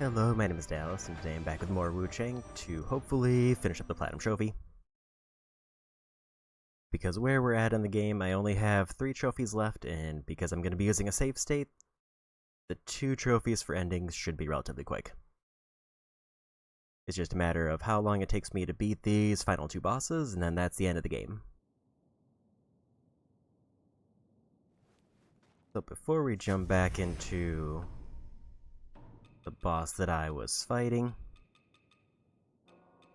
Hello, my name is Dallas, and today I'm back with more Wuchang to hopefully finish up the Platinum Trophy. Because where we're at in the game, I only have 3 trophies left, and because I'm going to be using a save state, the 2 trophies for endings should be relatively quick. It's just a matter of how long it takes me to beat these final 2 bosses, and then that's the end of the game. So before we jump back into the boss that I was fighting,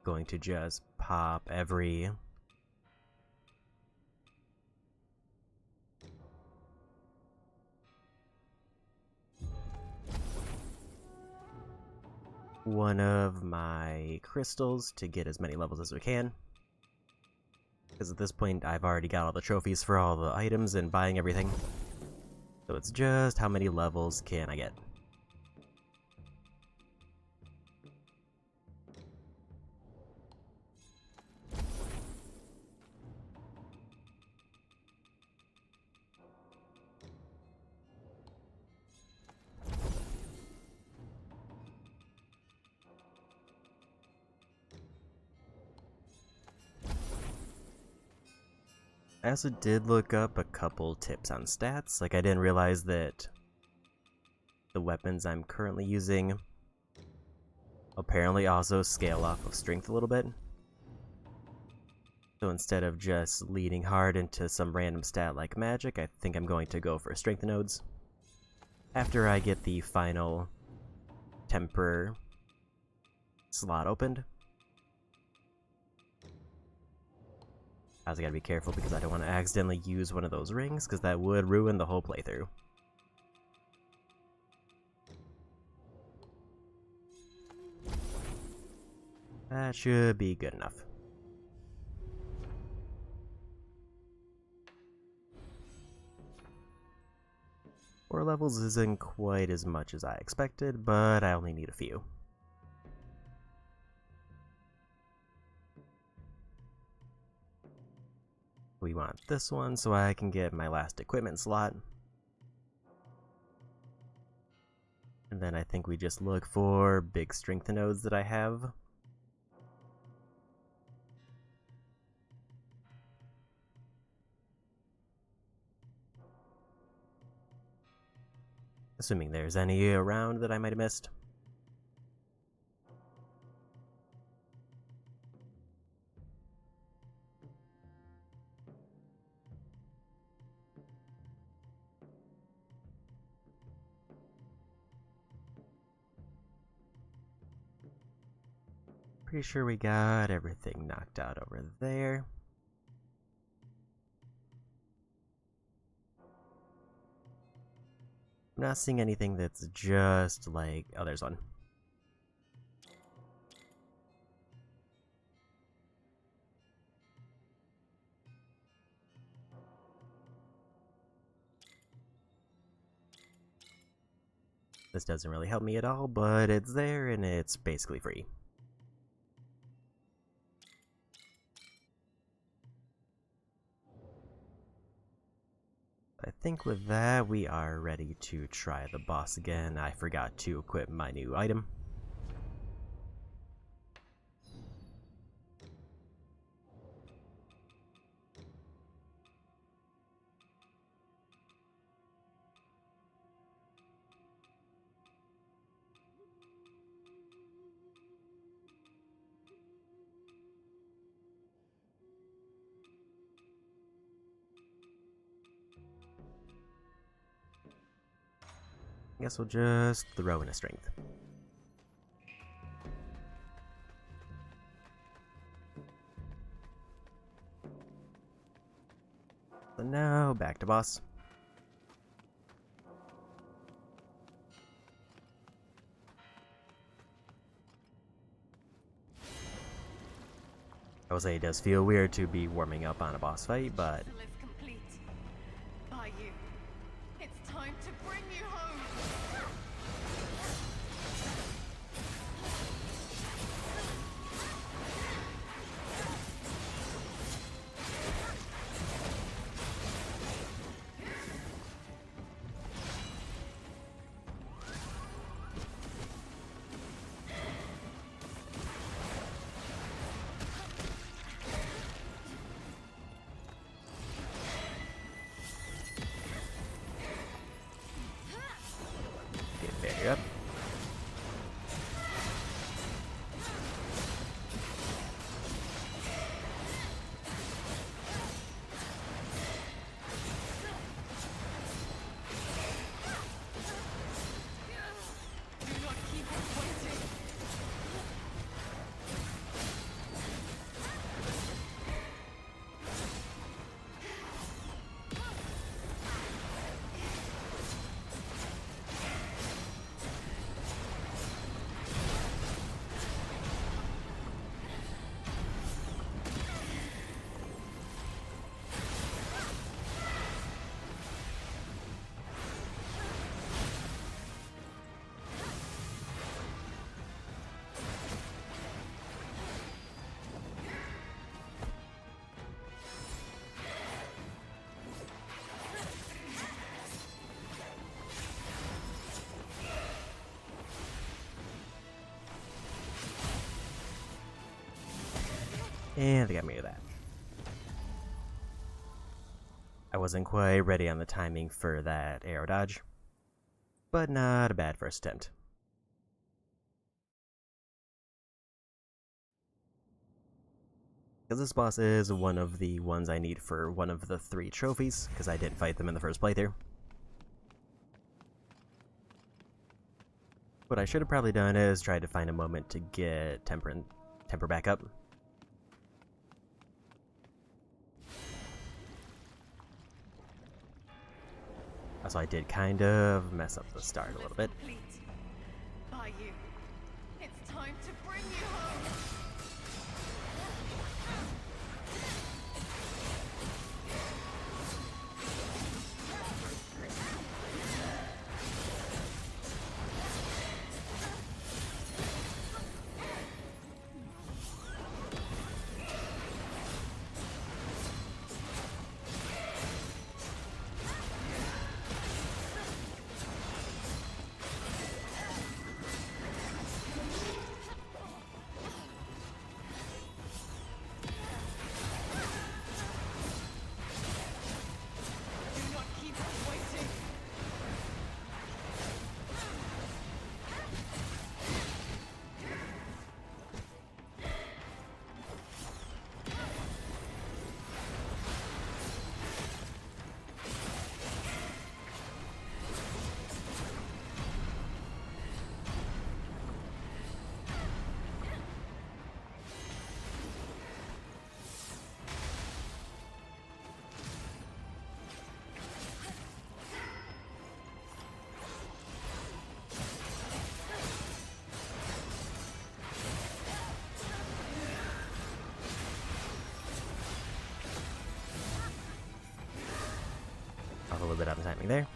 going to just pop every one of my crystals to get as many levels as we can. Because at this point I've already got all the trophies for all the items and buying everything. So it's just how many levels can I get. I also did look up a couple tips on stats. Like, I didn't realize that the weapons I'm currently using apparently also scale off of strength a little bit. So instead of just leaning hard into some random stat like magic, I think I'm going to go for strength nodes after I get the final temper slot opened. I also gotta be careful because I don't want to accidentally use one of those rings, because that would ruin the whole playthrough. That should be good enough. 4 levels isn't quite as much as I expected, but I only need a few. We want this one so I can get my last equipment slot. And then I think we just look for big strength nodes that I have. Assuming there's any around that I might have missed. Pretty sure we got everything knocked out over there. I'm not seeing anything that's just like... oh, there's one. This doesn't really help me at all, but it's there and it's basically free. I think with that, we are ready to try the boss again. I forgot to equip my new item. I guess we'll just throw in a strength. So now, back to boss. I will say it does feel weird to be warming up on a boss fight, but... It's time to bring you home! Yep. Do not keep us waiting. And they got me to that. I wasn't quite ready on the timing for that arrow dodge, but not a bad first attempt. Because this boss is one of the ones I need for one of the 3 trophies, because I didn't fight them in the first playthrough. What I should have probably done is tried to find a moment to get temper back up. So I did kind of mess up the start a little bit. Complete. By you. It's time to bring you home. Do not keep us waiting. Off a little bit out of timing there.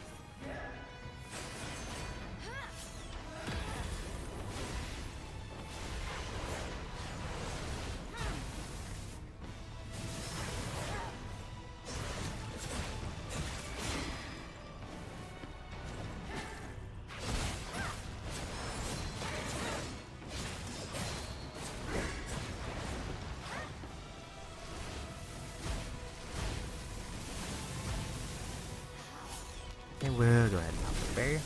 And we'll go ahead and pop the barrier.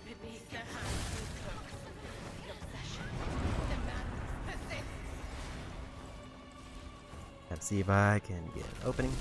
Beneath the hands of cooks, the obsession, the madness persists. Let's see if I can get an opening.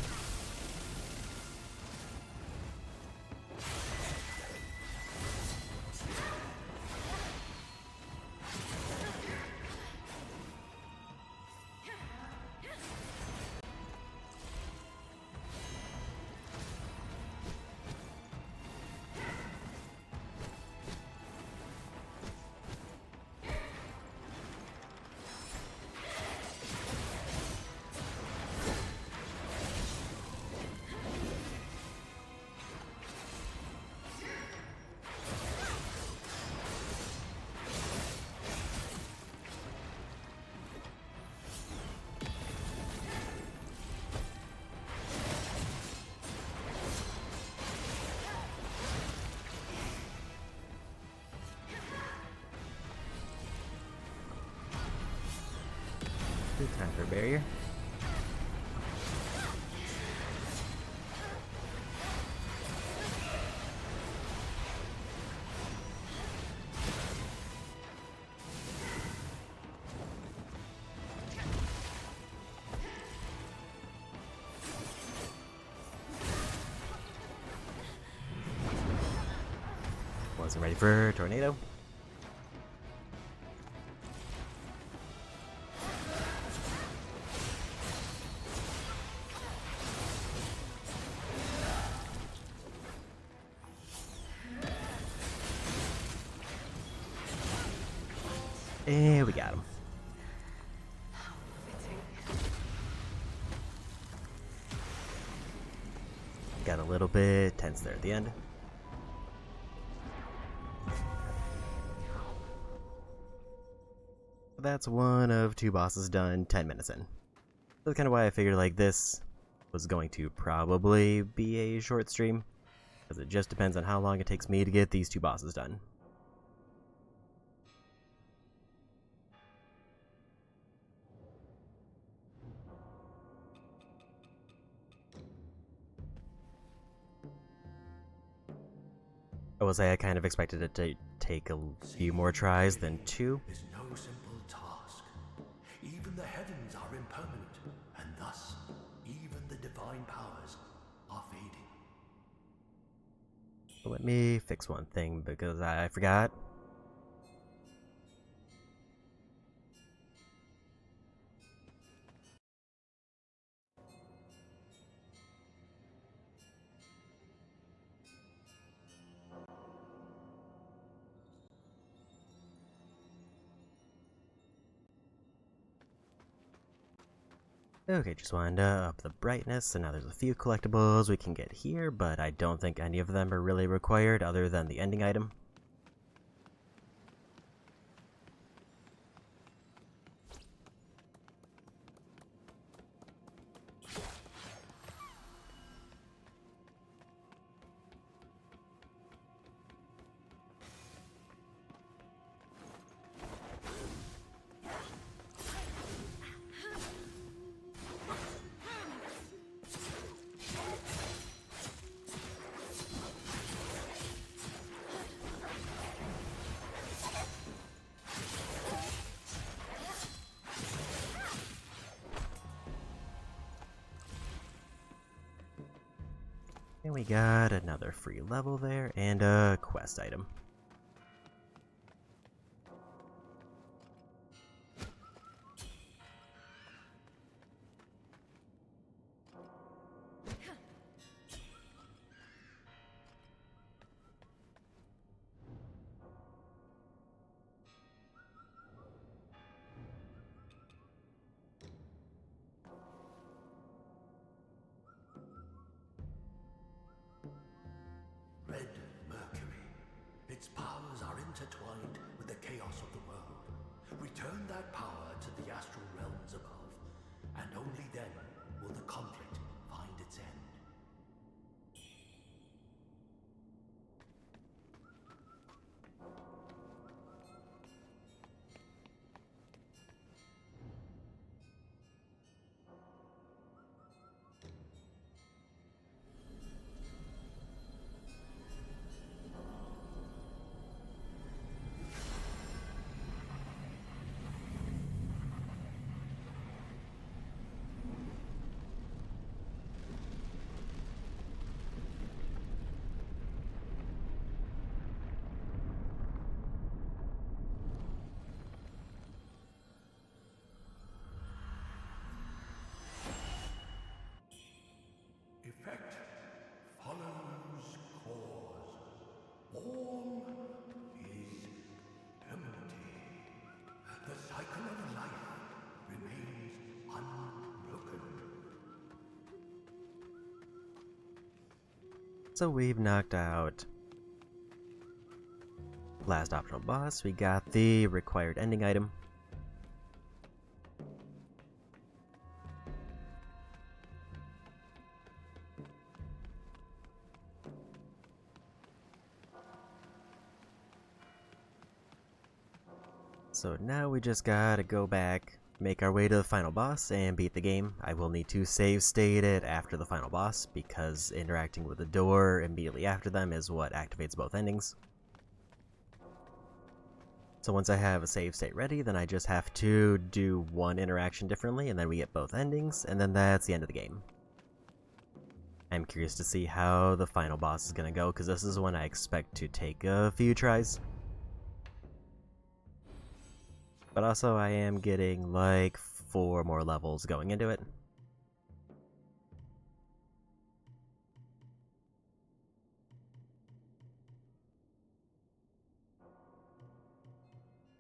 Time for a barrier. Wasn't ready for a tornado. And we got him. Got a little bit tense there at the end. That's one of 2 bosses done 10 minutes in. That's kind of why I figured like this was going to probably be a short stream, because it just depends on how long it takes me to get these 2 bosses done. I will say I kind of expected it to take a few more tries than 2. Is no simple task. Even the heavens are impermanent, and thus even the divine powers are fading. Let me fix one thing because I forgot. Okay, just wanted to up the brightness, and now there's a few collectibles we can get here, but I don't think any of them are really required other than the ending item. And we got another free level there, and a quest item. Red Mercury. Its powers are intertwined with the chaos of the world. Return that power to the astral realms above, and only then will the conflict find its end. Effect follows cause. All is empty. The cycle of life remains unbroken. So we've knocked out last optional boss, we got the required ending item. So now we just gotta go back make our way to the final boss and beat the game, I will need to save state it after the final boss, because interacting with the door immediately after them is what activates both endings. So once I have a save state ready, then I just have to do one interaction differently, and then we get both endings, and then that's the end of the game. I'm curious to see how the final boss is going to go, because this is one I expect to take a few tries. But also, I am getting like 4 more levels going into it.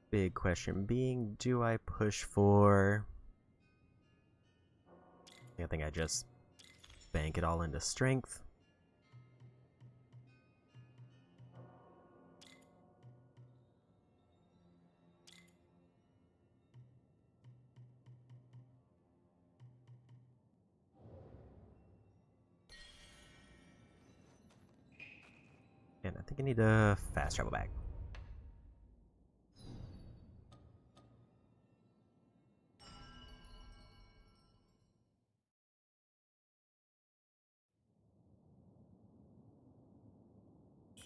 Big question being, do I push for... I think I just bank it all into strength. And I think I need to fast travel back.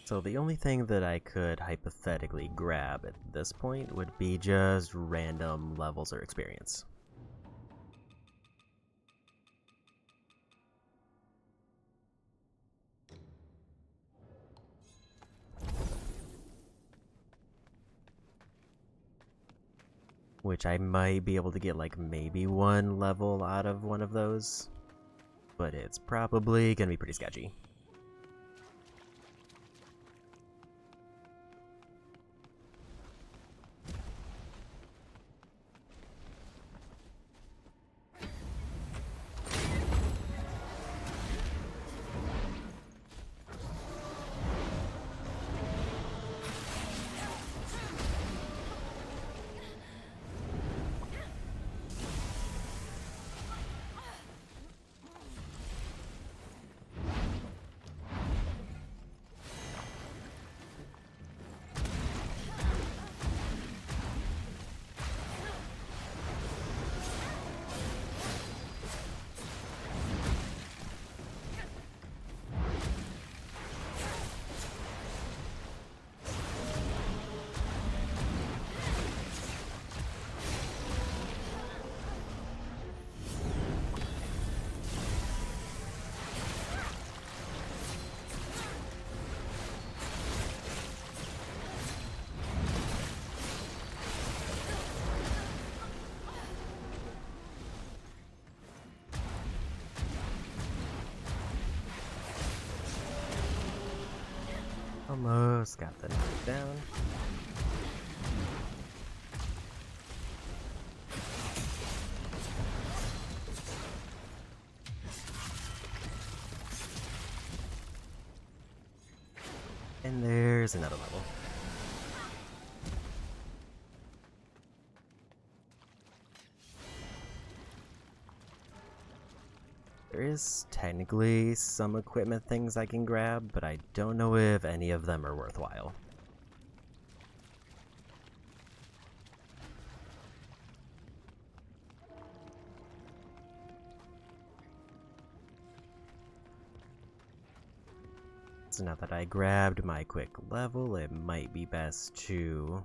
So the only thing that I could hypothetically grab at this point would be just random levels or experience. Which I might be able to get like maybe 1 level out of one of those. But it's probably gonna be pretty sketchy. Almost got the knife down. And there's another level. There is technically some equipment things I can grab, but I don't know if any of them are worthwhile. So now that I grabbed my quick level, it might be best to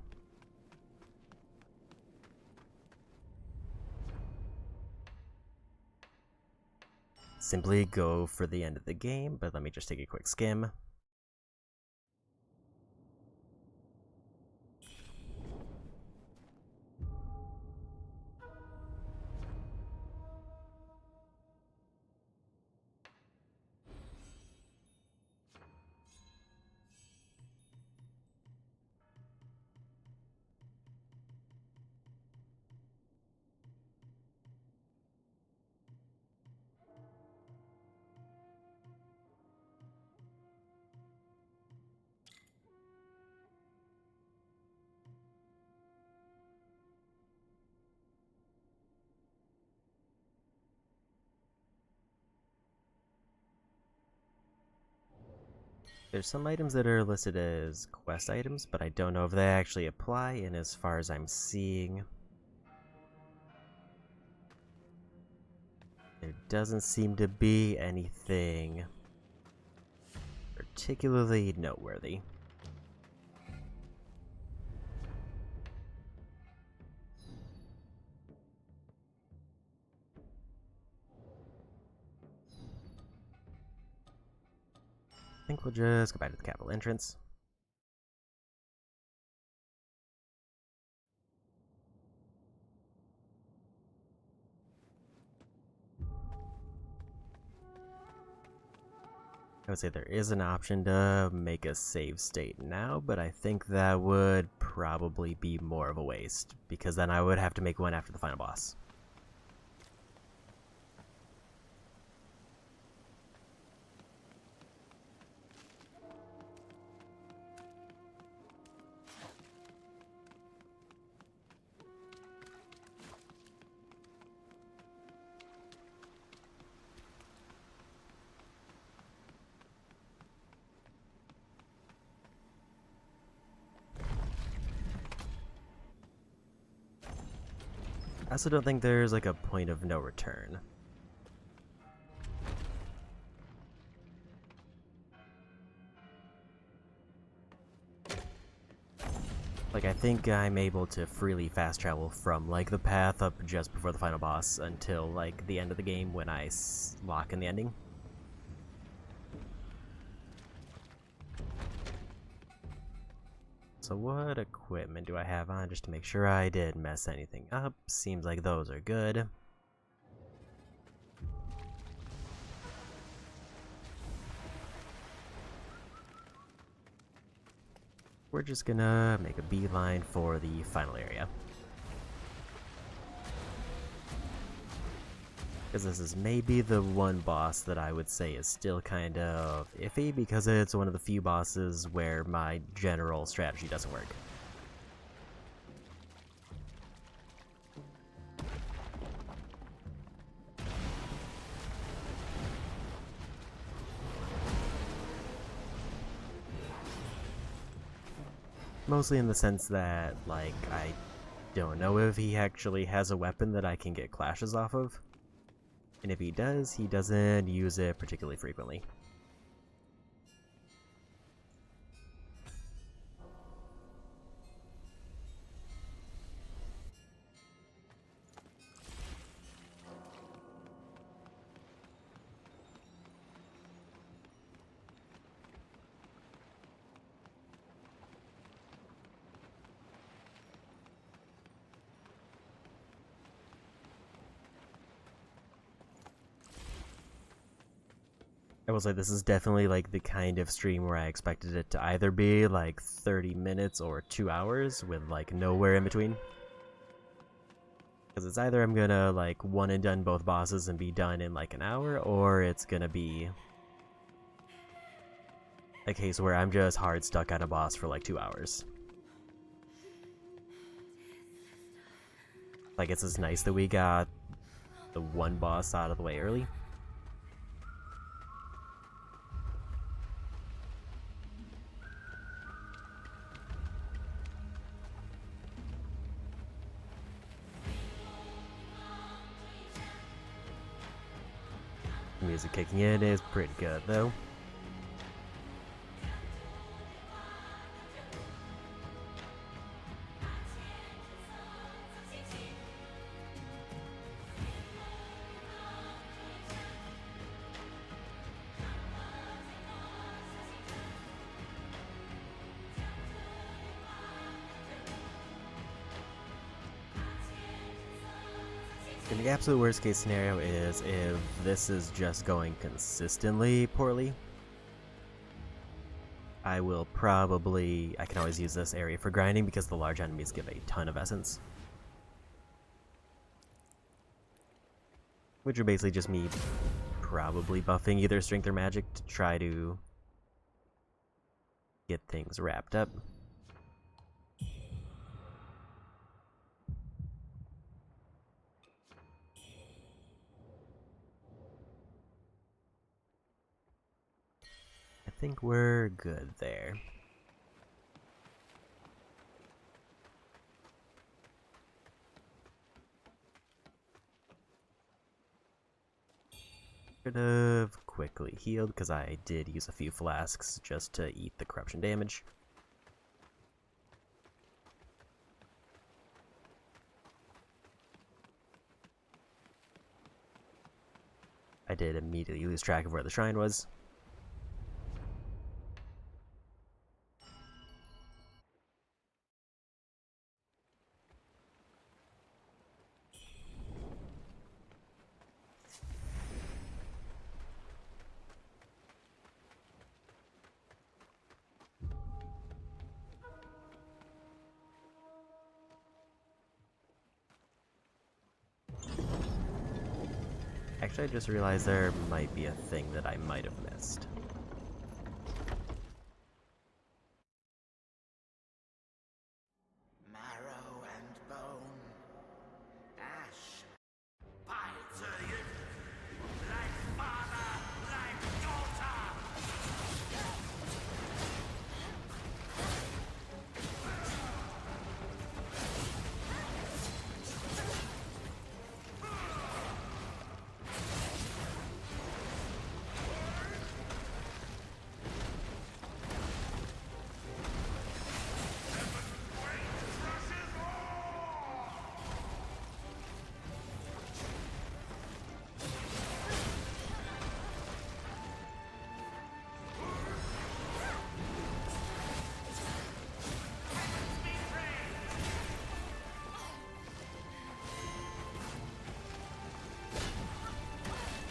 simply go for the end of the game, but let me just take a quick skim. There's some items that are listed as quest items, but I don't know if they actually apply, and as far as I'm seeing, doesn't seem to be anything particularly noteworthy. I think we'll just go back to the capital entrance. I would say there is an option to make a save state now, but I think that would probably be more of a waste, because then I would have to make one after the final boss. I also don't think there's like a point of no return. Like, I think I'm able to freely fast travel from like the path up just before the final boss until like the end of the game when I lock in the ending. So what equipment do I have on just to make sure I didn't mess anything up? Seems like those are good. We're just gonna make a beeline for the final area. Because this is maybe the one boss that I would say is still kind of iffy, because it's one of the few bosses where my general strategy doesn't work. Mostly in the sense that, like, I don't know if he actually has a weapon that I can get clashes off of. And if he does, he doesn't use it particularly frequently. I will say this is definitely like the kind of stream where I expected it to either be like 30 minutes or 2 hours with like nowhere in between. Because it's either I'm gonna like one and done both bosses and be done in like an hour, or it's gonna be a case where I'm just hard stuck at a boss for like 2 hours. Like, it's just nice that we got the one boss out of the way early. Music kicking in is pretty good, though. And the absolute worst case scenario is if this is just going consistently poorly. I will probably... I can always use this area for grinding because the large enemies give a ton of essence. Which are basically just me probably buffing either strength or magic to try to get things wrapped up. I think we're good there. Could have quickly healed because I did use a few flasks just to eat the corruption damage. I did immediately lose track of where the shrine was. Actually, I just realized there might be a thing that I might have missed. Marrow and bone, ash, pie like father, like daughter.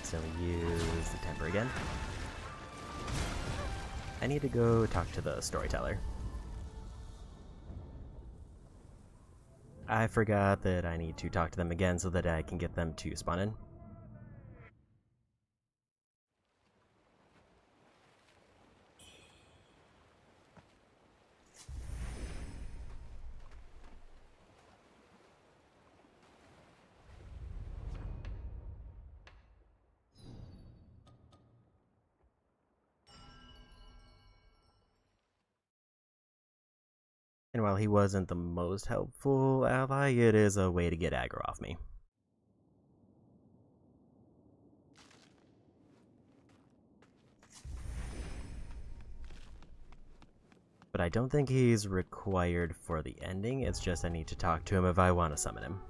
So use the temper again. I need to go talk to the storyteller. I forgot that I need to talk to them again so that I can get them to spawn in. And while he wasn't the most helpful ally, it is a way to get aggro off me. But I don't think he's required for the ending, it's just I need to talk to him if I want to summon him.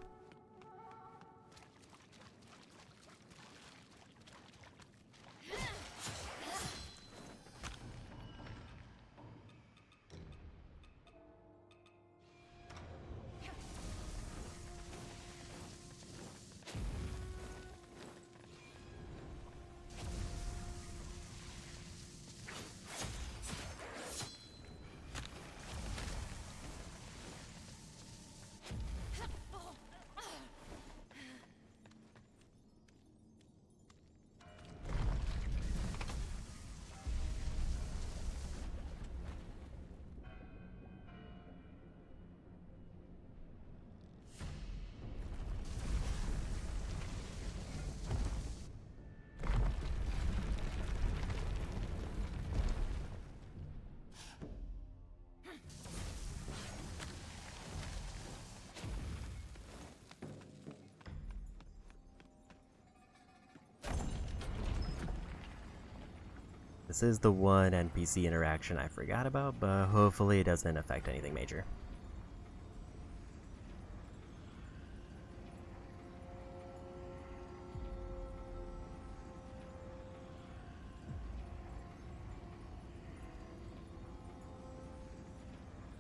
This is the one NPC interaction I forgot about, but hopefully it doesn't affect anything major.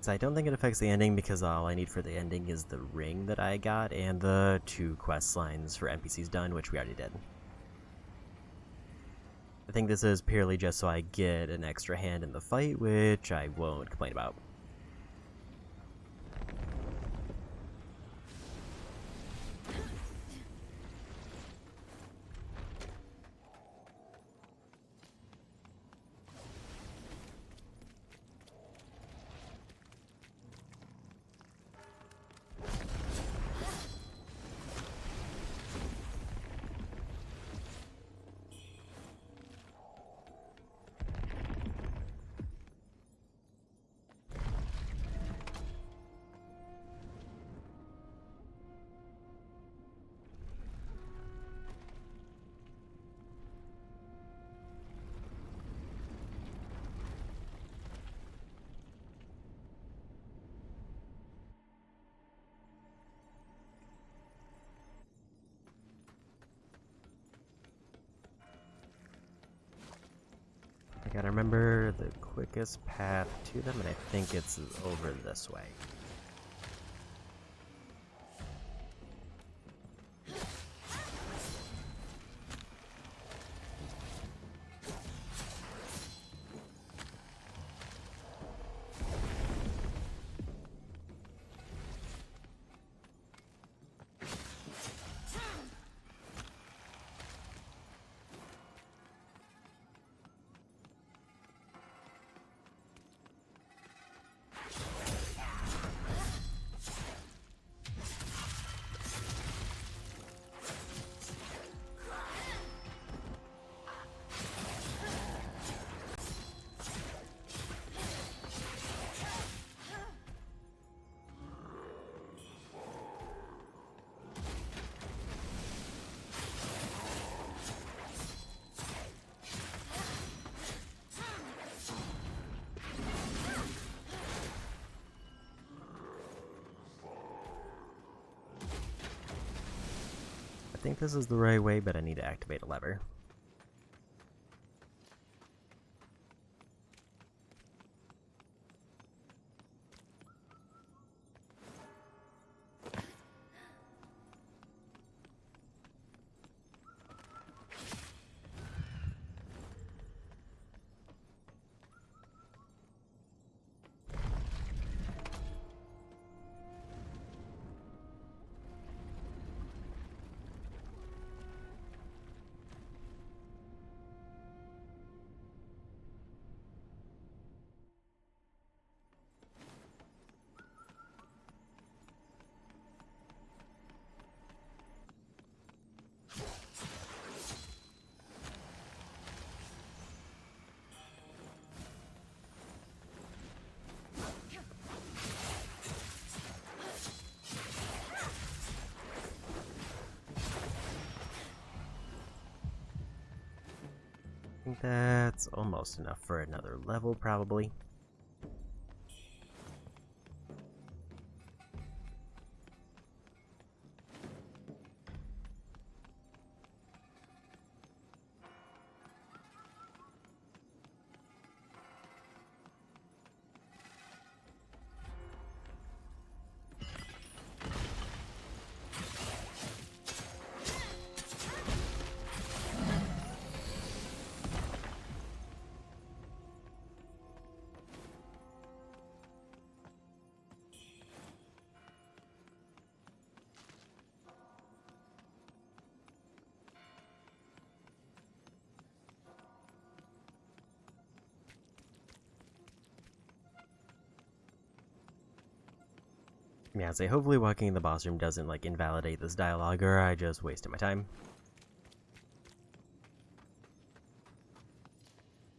So I don't think it affects the ending because all I need for the ending is the ring that I got and the 2 quest lines for NPCs done, which we already did. I think this is purely just so I get an extra hand in the fight, which I won't complain about. I gotta remember the quickest path to them, and I think it's over this way. I think this is the right way, but I need to activate a lever. I think that's almost enough for another level, probably. Yeah, say hopefully walking in the boss room doesn't like invalidate this dialogue, or I just wasted my time.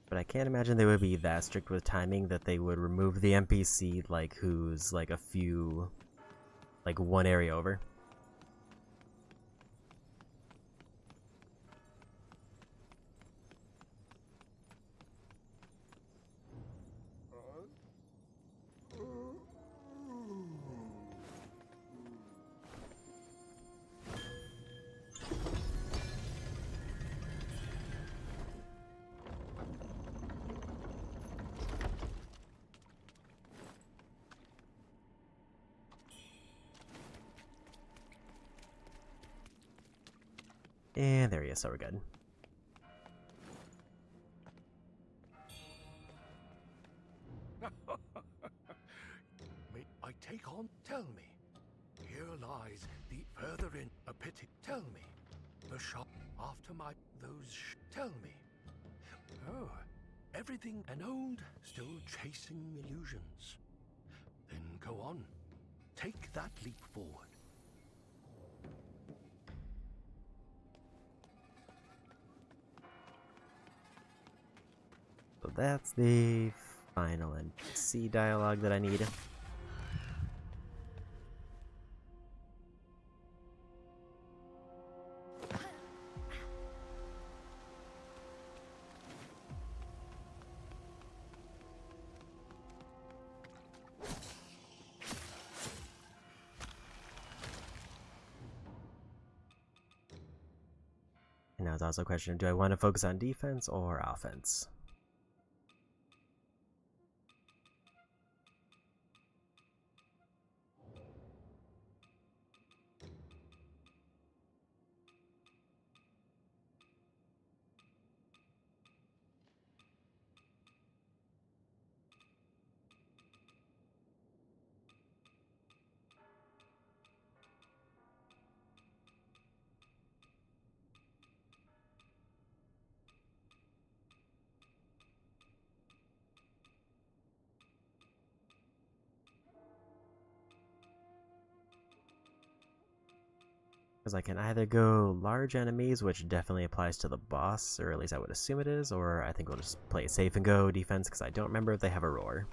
But I can't imagine they would be that strict with timing that they would remove the NPC like who's like a few, like one area over. And there he is, so we're good. May I take on? Tell me. Here lies the further in a pity. Tell me. The shop after my tell me. Oh, everything an old still chasing illusions. Then go on. Take that leap forward. So that's the final NPC dialogue that I need. And now it's also a question of, do I want to focus on defense or offense? Because I can either go large enemies, which definitely applies to the boss, or at least I would assume it is, or I think we'll just play it safe and go defense, because I don't remember if they have a roar.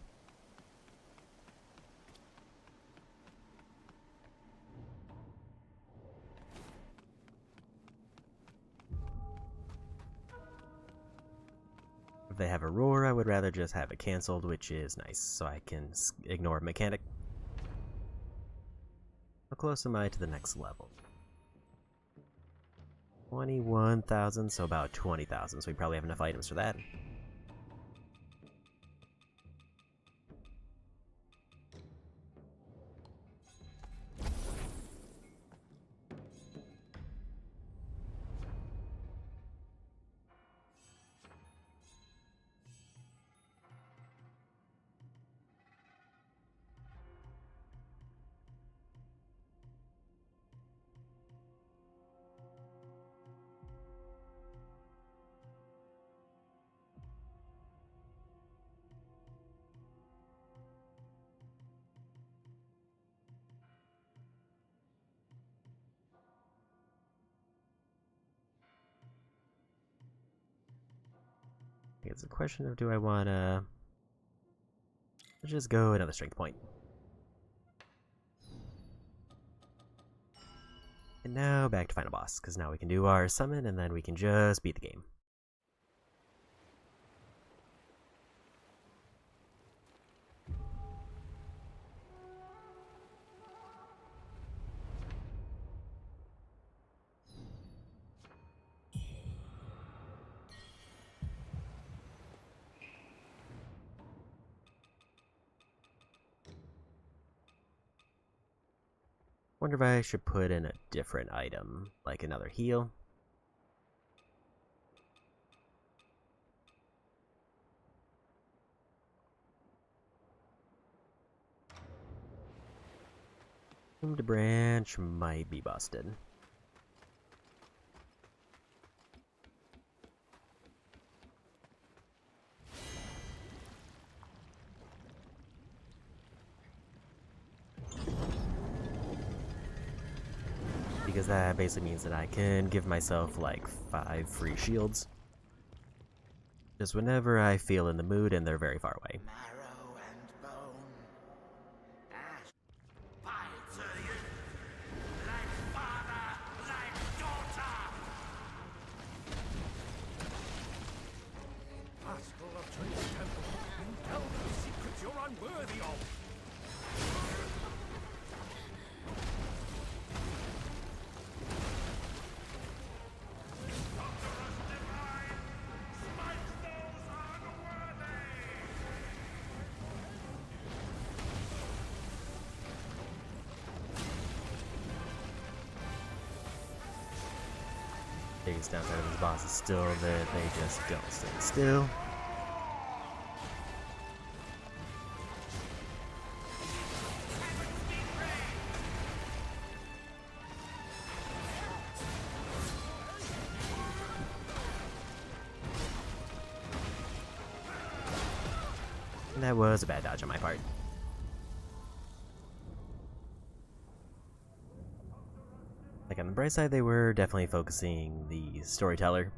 If they have a roar, I would rather just have it cancelled, which is nice, so I can ignore mechanic. How close am I to the next level? 21,000, so about 20,000, so we probably have enough items for that. It's a question of do I want to just go another strength point. And now back to final boss, because now we can do our summon and then we can just beat the game. Wonder if I should put in a different item, like another heal. The branch might be busted. Because that basically means that I can give myself like 5 free shields. Just whenever I feel in the mood and they're very far away. Marrow and bone. Ash. Fight to you. Like father, like daughter. Pascal of Trinity Temple, you delve into secrets you're unworthy of. Biggest downside of this boss is still that they just don't stay still. And that was a bad dodge on my part. Like, on the bright side, they were definitely focusing the storyteller.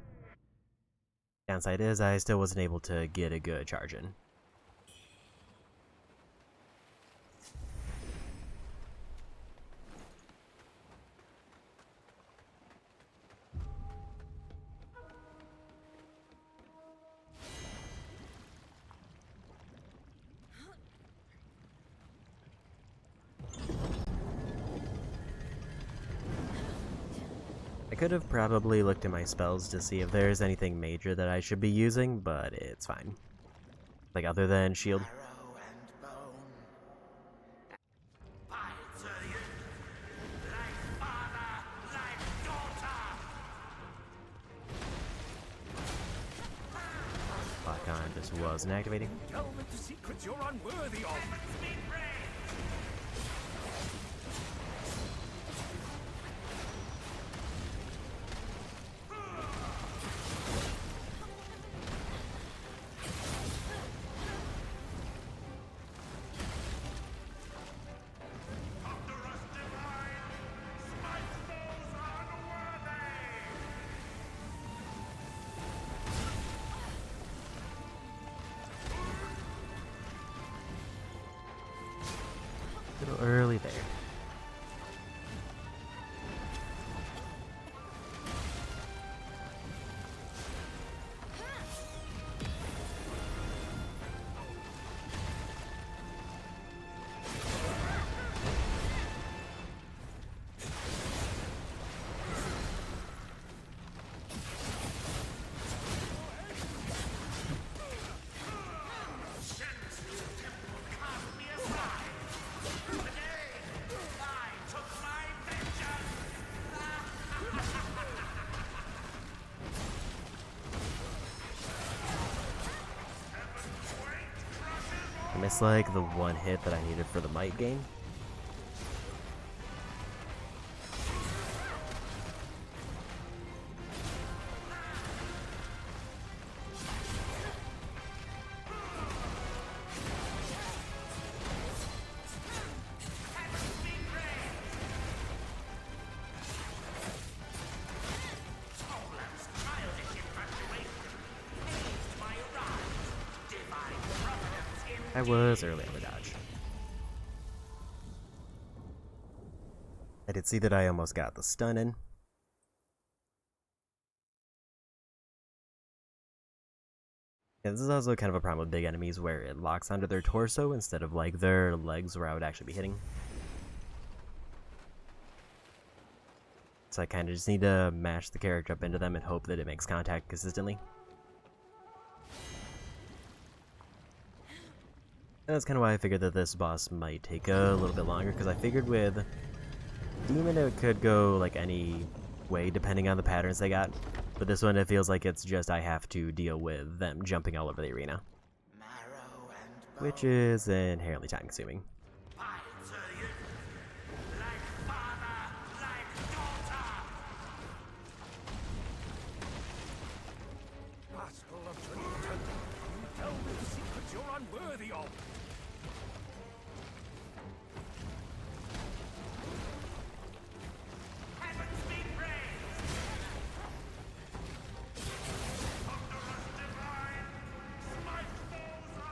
Downside is I still wasn't able to get a good charge in. I could have probably looked at my spells to see if there's anything major that I should be using, but it's fine. Like, other than shield. Marrow and bone. Fight to you. Like father, like daughter. Lock on just wasn't activating. Delve into secrets you're unworthy of. missed like the one hit that I needed for the might gain. I was early on the dodge. I did see that I almost got the stun in. Yeah, this is also kind of a problem with big enemies where it locks onto their torso instead of like their legs where I would actually be hitting. So I kind of just need to mash the character up into them and hope that it makes contact consistently. And that's kind of why I figured that this boss might take a little bit longer, because I figured with Demon it could go like any way depending on the patterns they got. But this one, it feels like it's just I have to deal with them jumping all over the arena. Which is inherently time consuming. Unworthy of. Heavens be praised! Thunderous divine, smite those unworthy!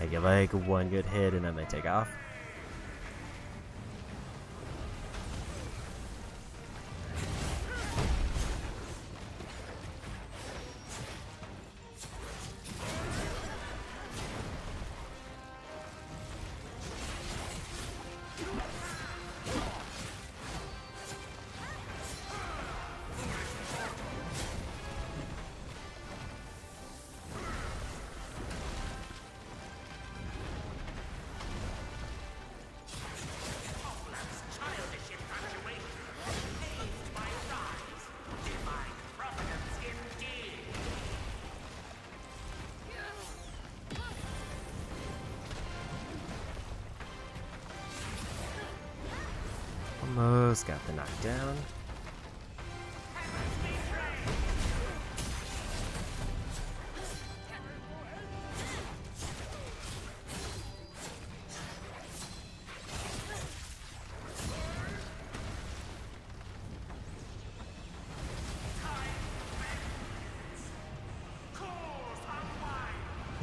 I get like one good hit and then they take off. Almost got the knockdown.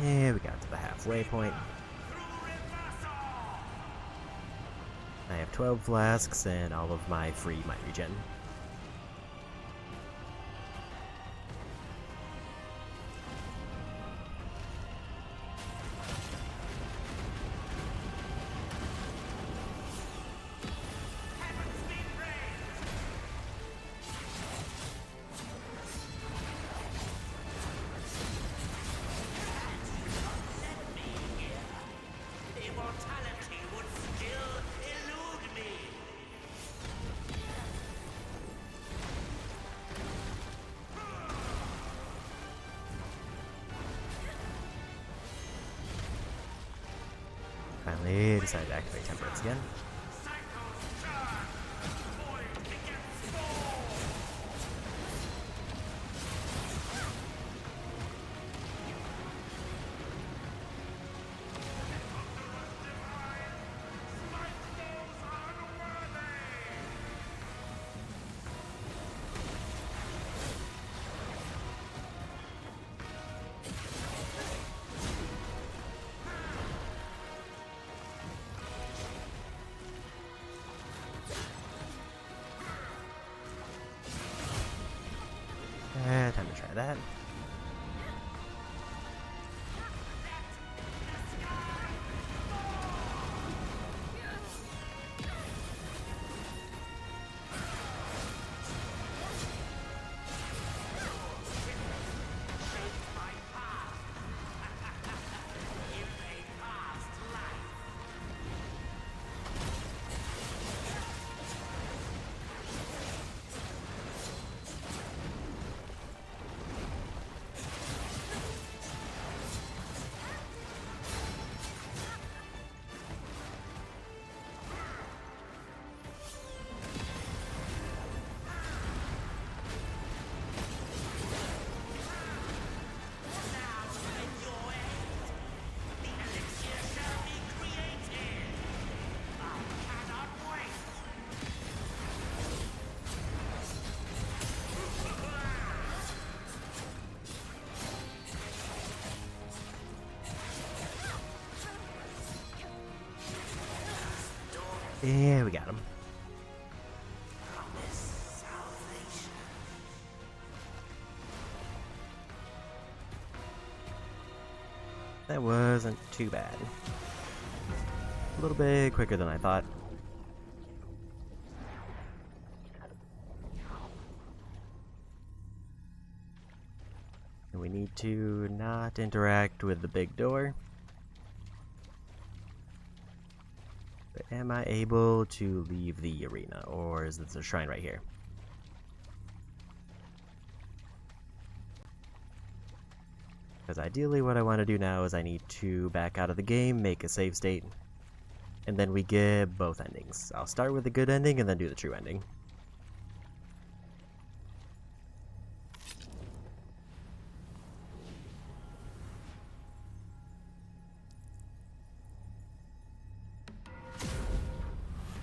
Yeah, we got to the halfway point. I have 12 flasks and all of my free might regen. Finally decided to activate Temperance again. Yeah, we got him. That wasn't too bad. A little bit quicker than I thought. And we need to not interact with the big door. But am I able to leave the arena, or is this a shrine right here? Because ideally what I want to do now is I need to back out of the game, make a save state, and then we get both endings. I'll start with the good ending and then do the true ending.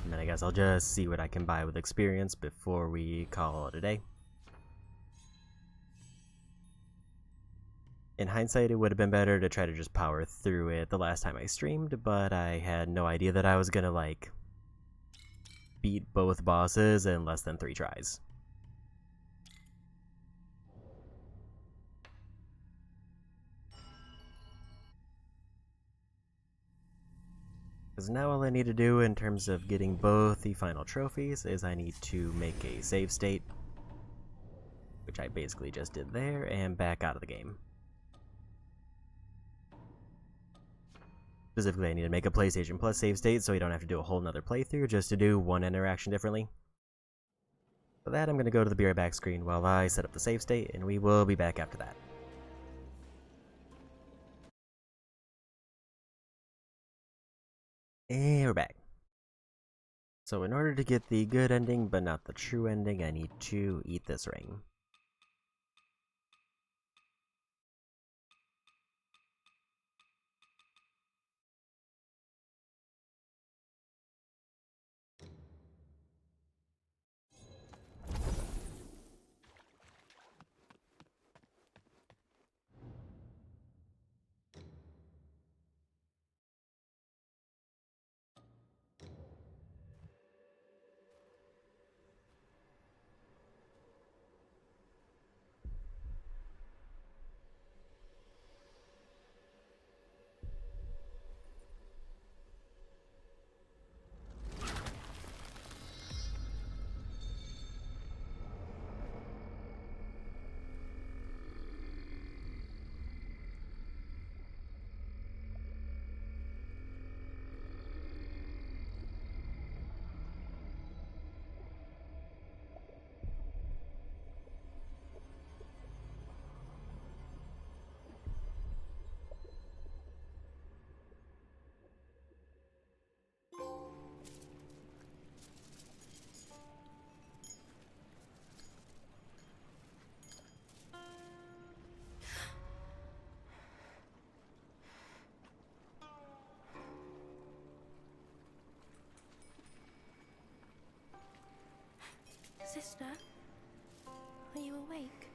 And then I guess I'll just see what I can buy with experience before we call it a day. In hindsight, it would have been better to try to just power through it the last time I streamed, but I had no idea that I was gonna, like, beat both bosses in less than 3 tries. Because now all I need to do in terms of getting both the final trophies is I need to make a save state, which I basically just did there, and back out of the game. Specifically, I need to make a PlayStation Plus save state so you don't have to do a whole nother playthrough just to do one interaction differently. For that, I'm going to go to the Be Right Back screen while I set up the save state, and we will be back after that. And we're back. So in order to get the good ending but not the true ending, I need to eat this ring. Sister, are you awake?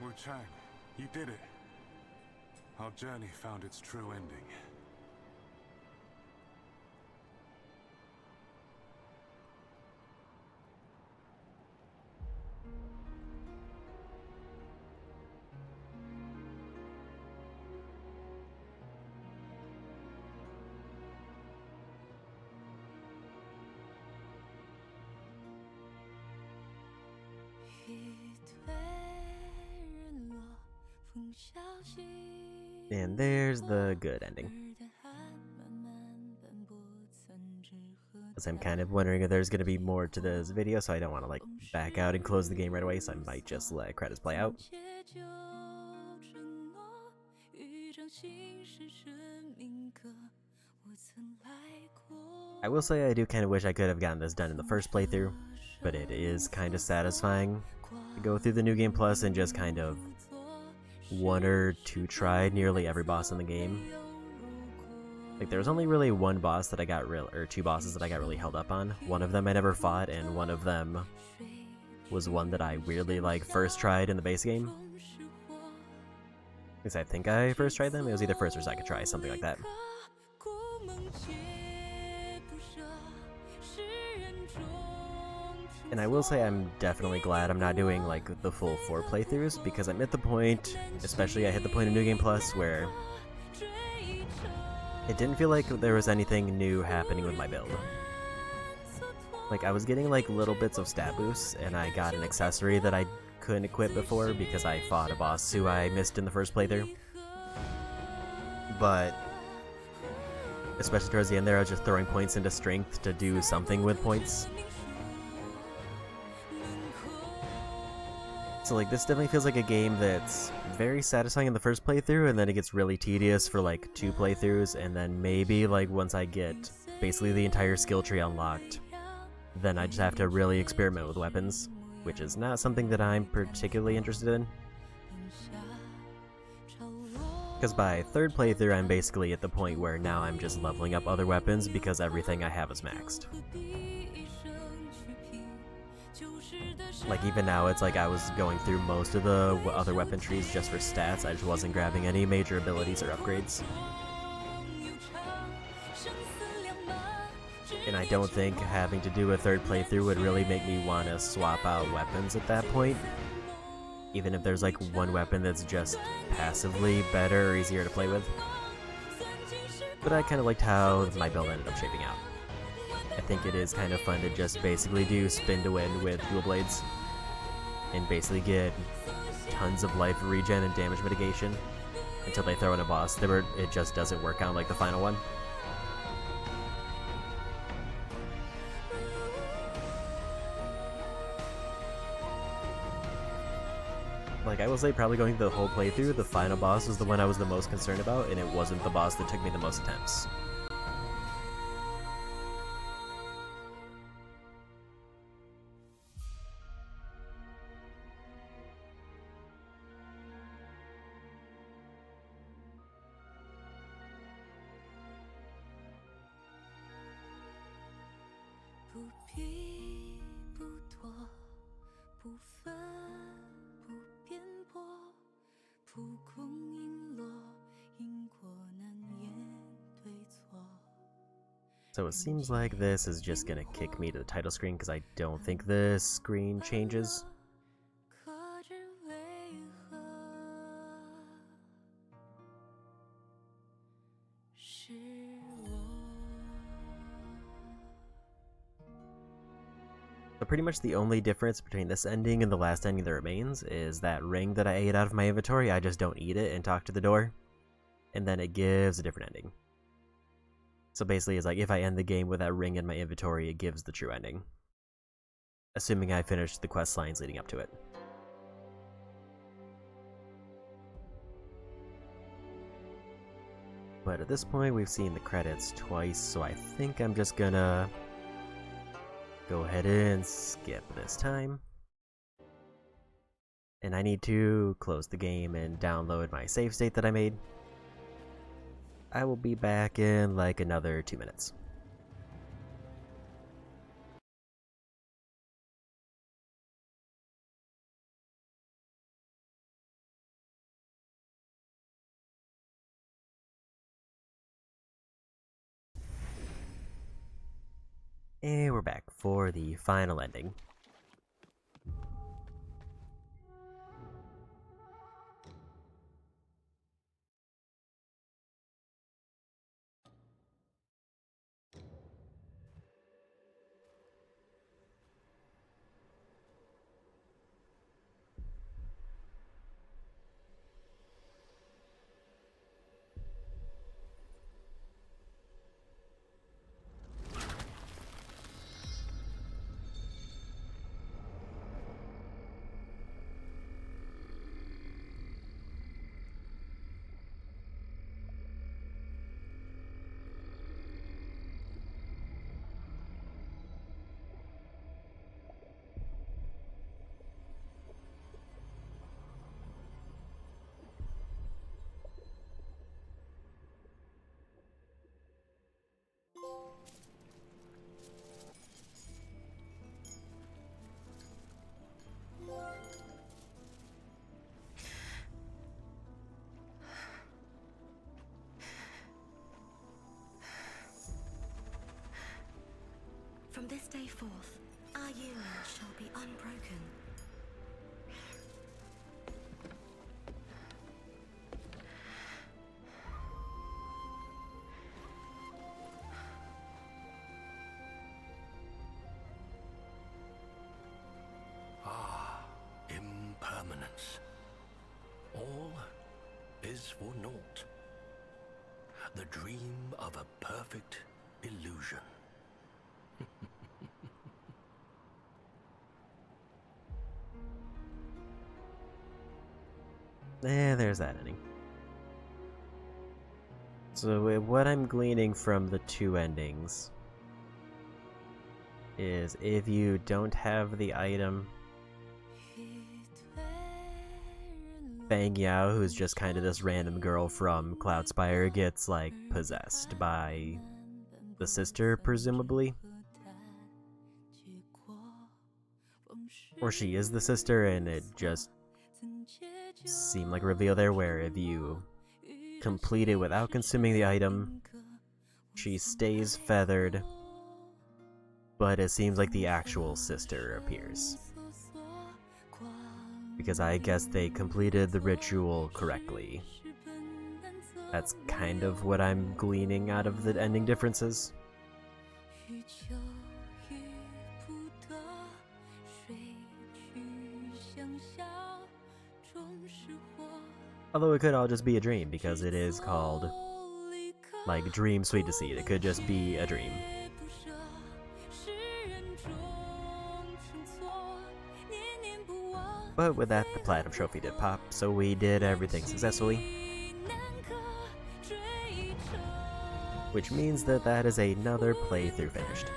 Wuchang, you did it. Our journey found its true ending. And there's the good ending. As I'm kind of wondering if there's going to be more to this video, so I don't want to like back out and close the game right away, so I might just let credits play out. I will say I do kind of wish I could have gotten this done in the first playthrough, but it is kind of satisfying to go through the New Game Plus and just kind of 1 or 2 try nearly every boss in the game. Like, there was only really one boss that I got or two bosses that I got really held up on. One of them I never fought, and one of them was one that I weirdly, like, first tried in the base game. At least I think I first tried them. It was either first or second try, something like that. And I will say I'm definitely glad I'm not doing, like, the full 4 playthroughs, because I'm at the point, especially I hit the point in New Game Plus, where it didn't feel like there was anything new happening with my build. Like, I was getting, like, little bits of stat boosts, and I got an accessory that I couldn't equip before because I fought a boss who I missed in the first playthrough. But especially towards the end there, I was just throwing points into strength to do something with points. So, like, this definitely feels like a game that's very satisfying in the first playthrough, and then it gets really tedious for, like, 2 playthroughs, and then maybe, like, once I get basically the entire skill tree unlocked, then I just have to really experiment with weapons, which is not something that I'm particularly interested in. Because by 3rd playthrough, I'm basically at the point where now I'm just leveling up other weapons because everything I have is maxed. Like, even now, it's like I was going through most of the other weapon trees just for stats. I just wasn't grabbing any major abilities or upgrades. And I don't think having to do a 3rd playthrough would really make me want to swap out weapons at that point. Even if there's, like, one weapon that's just passively better or easier to play with. But I kind of liked how my build ended up shaping out. I think it is kind of fun to just basically do spin to win with dual blades and basically get tons of life regen and damage mitigation until they throw in a boss. It just doesn't work out like the final one. Like, I will say, probably going through the whole playthrough, the final boss was the one I was the most concerned about, and it wasn't the boss that took me the most attempts. So it seems like this is just gonna kick me to the title screen because I don't think the screen changes. But pretty much the only difference between this ending and the last ending that remains is that ring that I ate out of my inventory. I just don't eat it and talk to the door, and then it gives a different ending. So basically, it's like if I end the game with that ring in my inventory, it gives the true ending. Assuming I finish the quest lines leading up to it. But at this point, we've seen the credits twice, so I think I'm just gonna go ahead and skip this time. And I need to close the game and download my save state that I made. I will be back in like another 2 minutes. And we're back for the final ending. From this day forth, our union shall be unbroken. Impermanence. All is for naught. The dream of a perfect illusion. There's that ending. So what I'm gleaning from the two endings is if you don't have the item, Fang Yao, who's just kind of this random girl from Cloudspire, gets like possessed by the sister, presumably. Or she is the sister, and it just seemed like a reveal there where if you complete it without consuming the item, she stays feathered, but it seems like the actual sister appears. Because I guess they completed the ritual correctly. That's kind of what I'm gleaning out of the ending differences. Although it could all just be a dream, because it is called, like, Dream Sweet Deceit. It could just be a dream. But with that, the Platinum Trophy did pop, so we did everything successfully. Which means that that is another playthrough finished.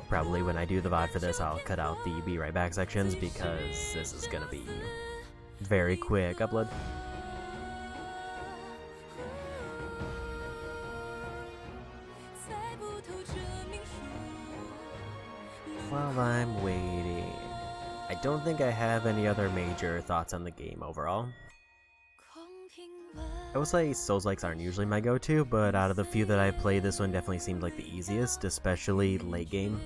Probably when I do the VOD for this, I'll cut out the Be Right Back sections, because this is gonna be very quick upload. While I'm waiting, I don't think I have any other major thoughts on the game overall. I will say Souls-likes aren't usually my go-to, but out of the few that I played, this one definitely seemed like the easiest, especially late game.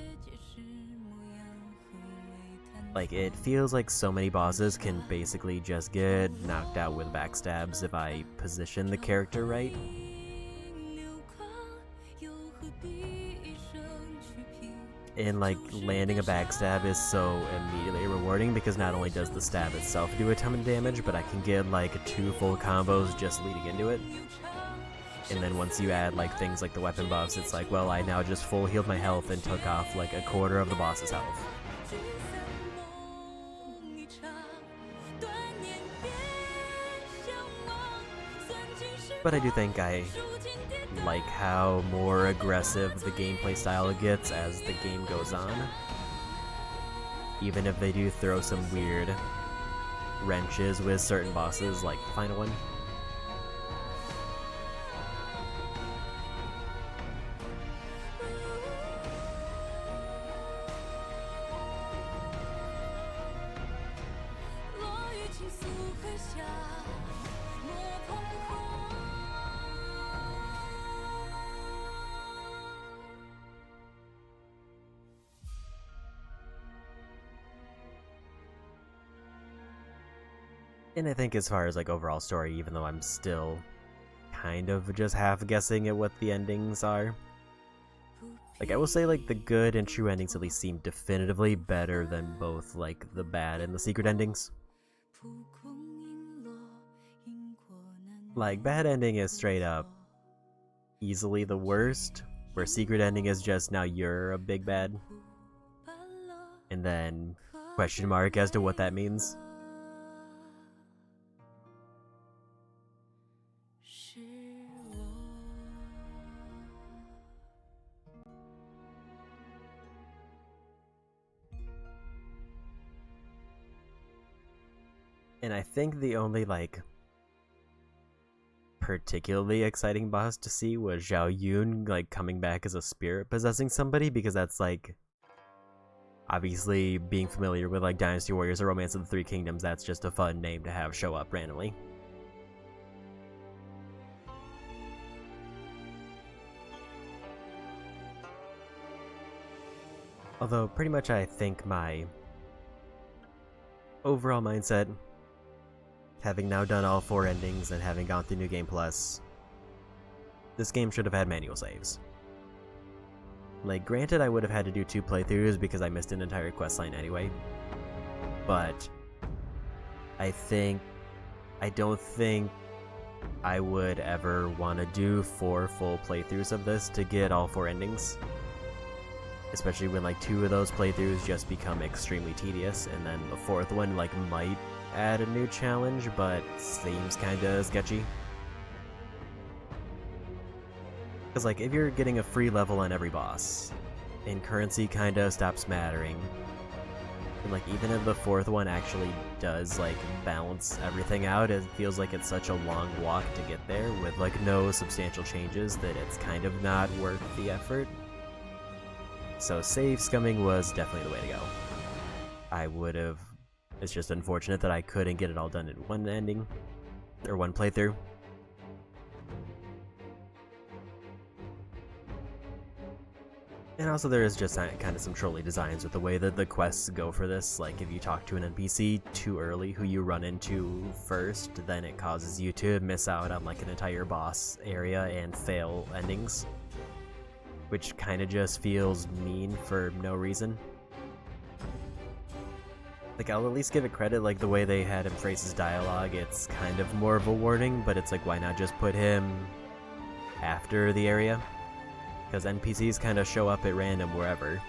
Like, it feels like so many bosses can basically just get knocked out with backstabs if I position the character right. And like, landing a backstab is so immediately rewarding because not only does the stab itself do a ton of damage, but I can get like 2 full combos just leading into it. And then once you add like things like the weapon buffs, it's like, well, I now just full healed my health and took off like a quarter of the boss's health. But I do think I like how more aggressive the gameplay style gets as the game goes on. Even if they do throw some weird wrenches with certain bosses, like the final one. And I think as far as like overall story, even though I'm still kind of just half guessing at what the endings are, like I will say like the good and true endings at least seem definitively better than both like the bad and the secret endings. Like bad ending is straight up easily the worst, where secret ending is just now you're a big bad. And then question mark as to what that means. And I think the only, like, particularly exciting boss to see was Zhao Yun, like, coming back as a spirit possessing somebody, because that's, like, obviously being familiar with, like, Dynasty Warriors or Romance of the Three Kingdoms, that's just a fun name to have show up randomly. Although, pretty much I think my overall mindset, having now done all 4 endings and having gone through New Game Plus, this game should have had manual saves. Like, granted I would have had to do 2 playthroughs because I missed an entire questline anyway, but I don't think I would ever want to do 4 full playthroughs of this to get all 4 endings. Especially when like 2 of those playthroughs just become extremely tedious, and then the 4th one like might add a new challenge, but seems kinda sketchy. Because like if you're getting a free level on every boss, and currency kinda stops mattering, and like even if the 4th one actually does like balance everything out, it feels like it's such a long walk to get there with like no substantial changes that it's kind of not worth the effort. So save scumming was definitely the way to go. I would have... It's just unfortunate that I couldn't get it all done in one ending, or one playthrough. And also there is just kind of some trolly designs with the way that the quests go for this. Like if you talk to an NPC too early who you run into first, then it causes you to miss out on like an entire boss area and fail endings. Which kind of just feels mean for no reason. Like, I'll at least give it credit, like, the way they had him phrase his dialogue, it's kind of more of a warning, but it's like, why not just put him after the area? Because NPCs kind of show up at random wherever.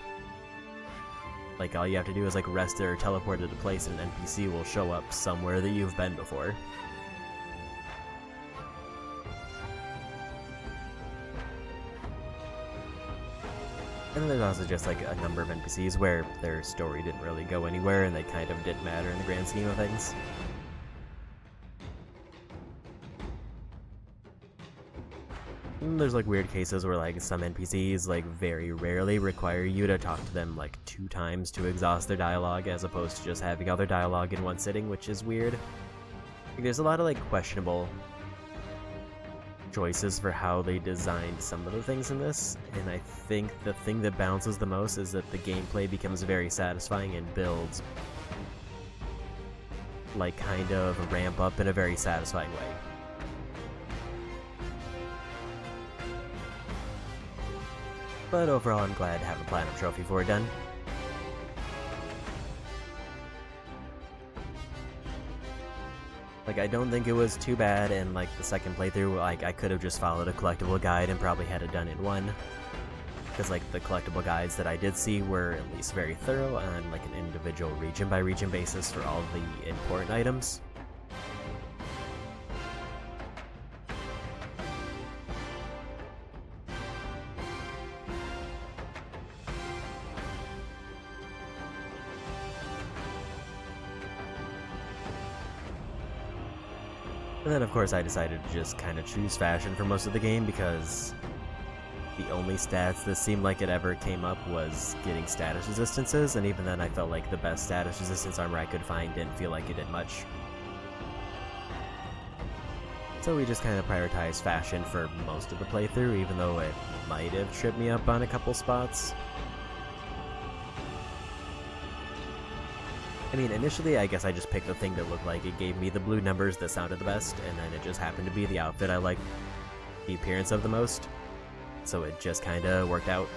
Like, all you have to do is, like, rest or teleport to the place, and an NPC will show up somewhere that you've been before. And then there's also just like a number of NPCs where their story didn't really go anywhere and they kind of didn't matter in the grand scheme of things. And there's like weird cases where like some NPCs like very rarely require you to talk to them like 2 times to exhaust their dialogue, as opposed to just having all their dialogue in one sitting, which is weird. Like, there's a lot of like questionable choices for how they designed some of the things in this, and I think the thing that bounces the most is that the gameplay becomes very satisfying and builds like kind of ramp up in a very satisfying way. But overall I'm glad to have a platinum trophy for it done. Like, I don't think it was too bad, and like the second playthrough, like I could have just followed a collectible guide and probably had it done in one. Because like the collectible guides that I did see were at least very thorough on like an individual region by region basis for all the important items. And then of course I decided to just kind of choose fashion for most of the game, because the only stats that seemed like it ever came up was getting status resistances, and even then I felt like the best status resistance armor I could find didn't feel like it did much. So we just kind of prioritized fashion for most of the playthrough, even though it might have tripped me up on a couple spots. I mean, initially, I guess I just picked the thing that looked like it gave me the blue numbers that sounded the best, and then it just happened to be the outfit I liked the appearance of the most, so it just kinda worked out.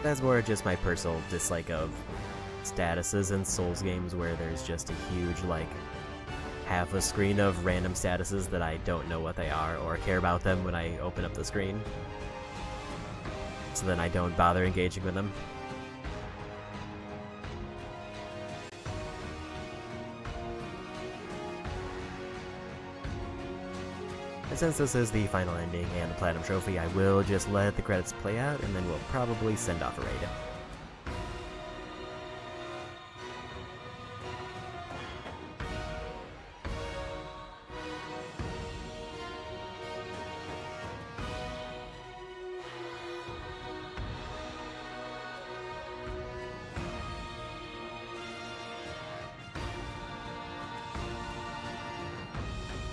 That's more just my personal dislike of statuses in Souls games where there's just a huge, like, half a screen of random statuses that I don't know what they are or care about them when I open up the screen. So then I don't bother engaging with them. And since this is the final ending and the platinum trophy, I will just let the credits play out, and then we'll probably send off a raid.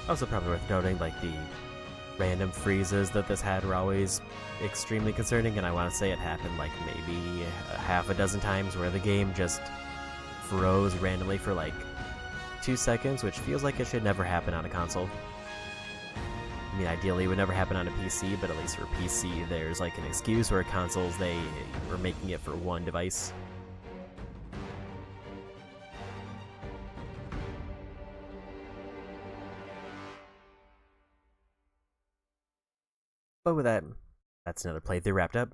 Also probably worth noting, like, the random freezes that this had were always extremely concerning, and I want to say it happened like maybe a half a dozen times where the game just froze randomly for like 2 seconds, which feels like it should never happen on a console. I mean, ideally it would never happen on a PC, but at least for PC there's like an excuse, where consoles they were making it for one device. But with that, that's another playthrough wrapped up.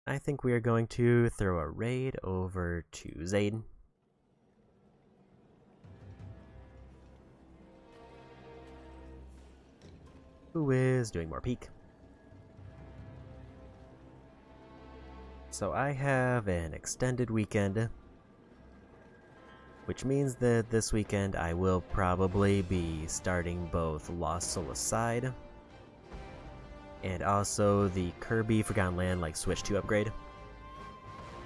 I think we are going to throw a raid over to Zaid. Who is doing more peak. So I have an extended weekend, which means that this weekend I will probably be starting both Lost Soul Aside and also the Kirby Forgotten Land like Switch 2 upgrade.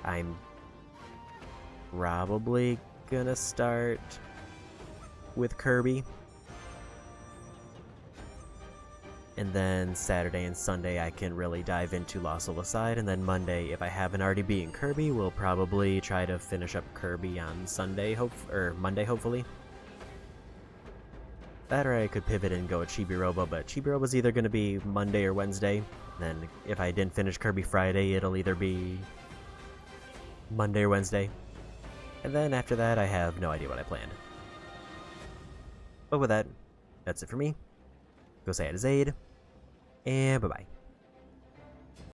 I'm probably gonna start with Kirby, and then Saturday and Sunday I can really dive into Lost Soul Aside, and then Monday, if I haven't already beaten Kirby, we'll probably try to finish up Kirby on Sunday, or Monday hopefully. That, or I could pivot and go with Chibi-Robo, but Chibi-Robo's either going to be Monday or Wednesday. Then if I didn't finish Kirby Friday, it'll either be Monday or Wednesday. And then after that, I have no idea what I planned. But with that, that's it for me. Go say hi to Zaid, and bye-bye.